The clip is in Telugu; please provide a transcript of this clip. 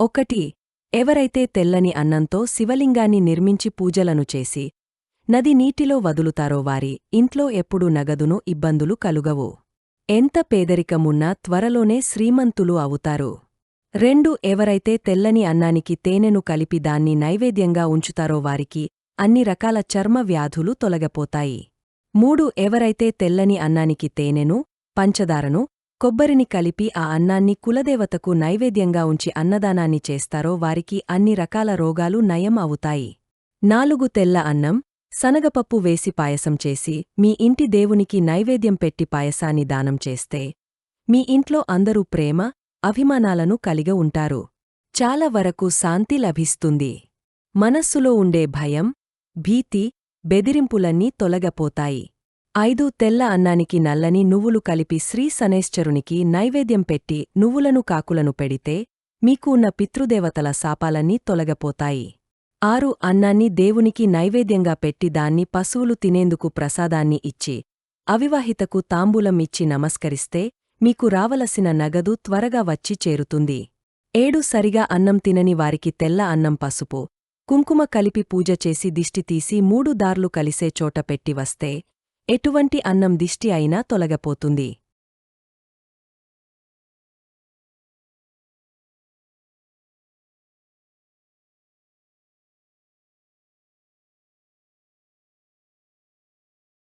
ఒకటి. ఎవరైతే తెల్లని అన్నంతో శివలింగాన్ని నిర్మించి పూజలను చేసి నది నీటిలో వదులుతారో వారి ఇంట్లో ఎప్పుడూ నగదును ఇబ్బందులు కలుగవు. ఎంత పేదరికమున్నా త్వరలోనే శ్రీమంతులు అవుతారు. 2. ఎవరైతే తెల్లని అన్నానికి తేనెను కలిపి దాన్ని నైవేద్యంగా ఉంచుతారో వారికి అన్ని రకాల చర్మ వ్యాధులు తొలగపోతాయి. 3. ఎవరైతే తెల్లని అన్నానికి తేనెను, పంచదారను, కొబ్బరిని కలిపి ఆ అన్నాన్ని కులదేవతకు నైవేద్యంగా ఉంచి అన్నదానాన్ని చేస్తారో వారికి అన్ని రకాల రోగాలు నయం అవుతాయి. 4. తెల్ల అన్నం, శనగపప్పు వేసి పాయసం చేసి మీ ఇంటి దేవునికి నైవేద్యం పెట్టి పాయసాన్ని దానం చేస్తే మీ ఇంట్లో అందరూ ప్రేమ, అభిమానాలను కలిగి ఉంటారు. చాలా వరకు శాంతి లభిస్తుంది. మనస్సులో ఉండే భయం, భీతి, బెదిరింపులన్నీ తొలగపోతాయి. 5. తెల్ల అన్నానికి నల్లని నువ్వులు కలిపి శ్రీ శనైశ్చరునికి నైవేద్యం పెట్టి నువ్వులను కాకులను పెడితే మీకు ఉన్న పితృదేవతల శాపాలన్నీ తొలగపోతాయి. 6. అన్నాన్ని దేవునికి నైవేద్యంగా పెట్టి దాన్ని పశువులు తినేందుకు ప్రసాదాన్ని ఇచ్చి అవివాహితకు తాంబూలం ఇచ్చి నమస్కరిస్తే మీకు రావలసిన నగదు త్వరగా వచ్చి చేరుతుంది. 7. సరిగా అన్నం తినని వారికి తెల్ల అన్నం పసుపు, కుంకుమ కలిపి పూజ చేసి దిష్టి తీసి 3 దార్లు కలిసే చోట పెట్టి వస్తే ఎటువంటి అన్నం దిష్టి అయినా తొలగపోతుంది.